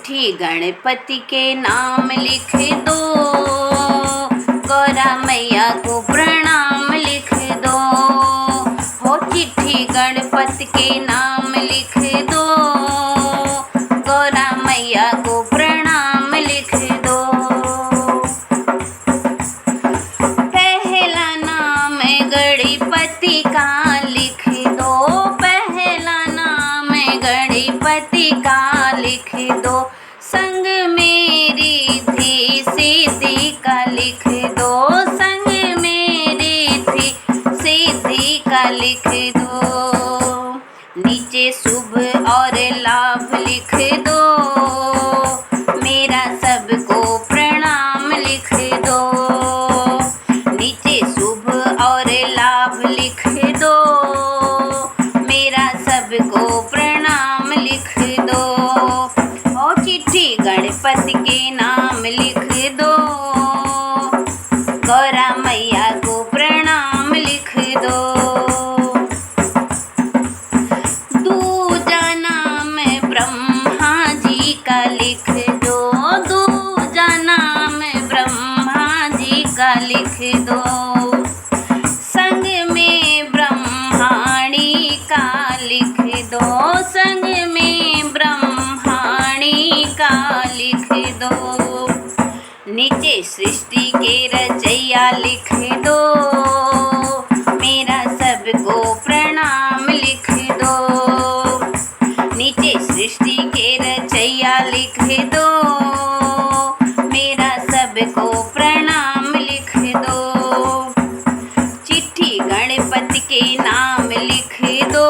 चिट्ठी गणपति के नाम लिख दो, गौरा मैया को प्रणाम लिख दो। हो चिट्ठी गणपति के नाम लिख दो, गौरा मैया को प्रणाम लिख दो। पहला नाम गणपति का लिख दो, पहला नाम गणपति का लिख दो। संग मेरी थी सीधी का लिख दो, संग मेरी थी सीधी का लिख दो। नीचे शुभ और लाभ लिख दो, मेरा सबको प्रणाम लिख दो। नीचे शुभ और लाभ लिख दो, मेरा सबको प्रणाम लिख दो। और चिट्ठी गणपति के नाम लिख दो, गौरा मैया को प्रणाम लिख दो। दूजा नाम ब्रह्मा जी का लिख दो, दूजा नाम ब्रह्मा जी का लिख दो। संग में ब्रह्माणी का लिख दो, संग में ब्रह्माणी का लिख दो। नीचे सृष्टि के रचैया लिख दो, मेरा सबको प्रणाम लिख दो। नीचे सृष्टि के रचैया लिख दो, मेरा सबको प्रणाम लिख दो। चिट्ठी गणपति के नाम लिख दो,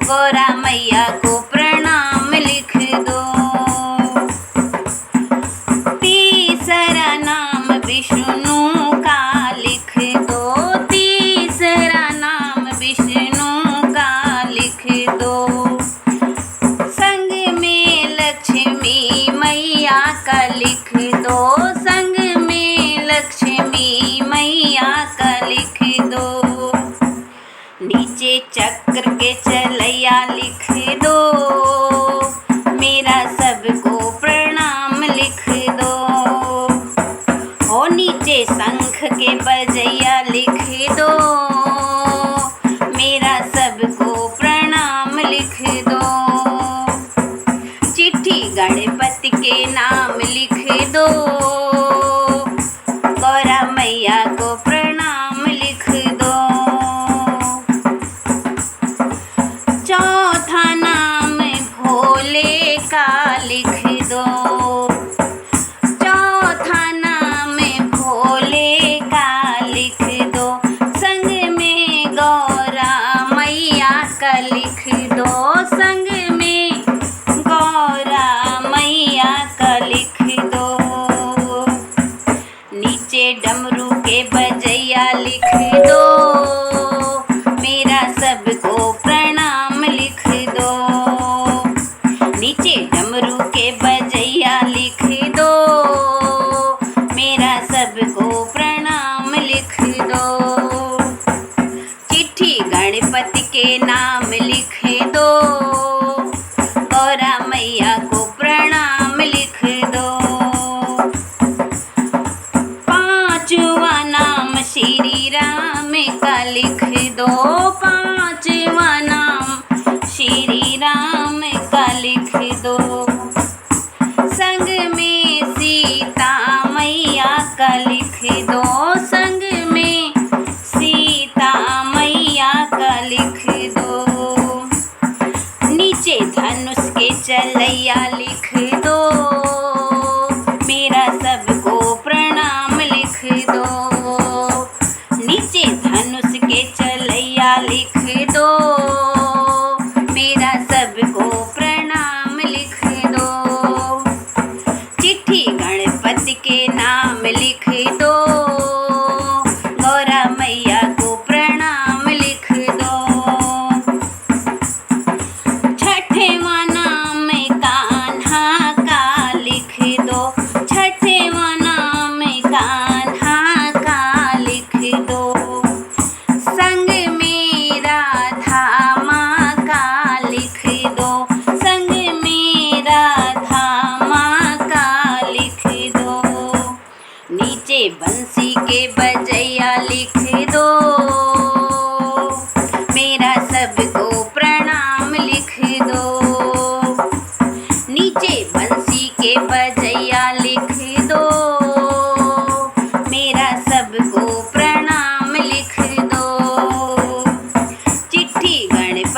गौरा मैया को प्रणाम लिख दो। तीसरा नाम विष्णु का लिख दो, तीसरा नाम विष्णु का लिख दो। संग में लक्ष्मी मैया का लिख दो, संग में लक्ष्मी मैया का लिख दो। नीचे चक्र के चलैया लिख दो, मेरा सबको प्रणाम लिख दो। हो नीचे शंख के बजैया लिख दो, मेरा सबको प्रणाम लिख दो। चिट्ठी गणपति के नाम लिख दो, गौरा मैया को प्रणाम लिख दो। चौथा नाम भोले का लिख दो, चौथा नाम भोले का लिख दो। संग में गौरा मैया का लिख दो, संग में गौरा मैया का लिख दो। नीचे डमरू के बजैया लिख दो, मेरा सबको प्रणाम लिख दो। नीचे डमरू के बजैया लिख दो, मेरा सबको प्रणाम लिख दो। चिट्ठी गणपति के नाम लिख दो, गौरा मैया को प्रणाम लिख दो। पांचवा नाम श्री राम का लिख दो, पांचवा नाम श्री राम का लिख दो। संग में सीता मैया का लिख दो, संग में सीता मैया का लिख दो। नीचे धनुष के चलैया लिख दो, मेरा सबको प्रणाम लिख दो। नीचे धनुष के चलैया लिख दो, मेरा सबको प्रणाम लिख दो। चिट्ठी गणपति के नाम लिख दो, गौरा मैया को प्रणाम लिख दो। छठवां नाम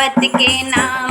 गणपत के नाम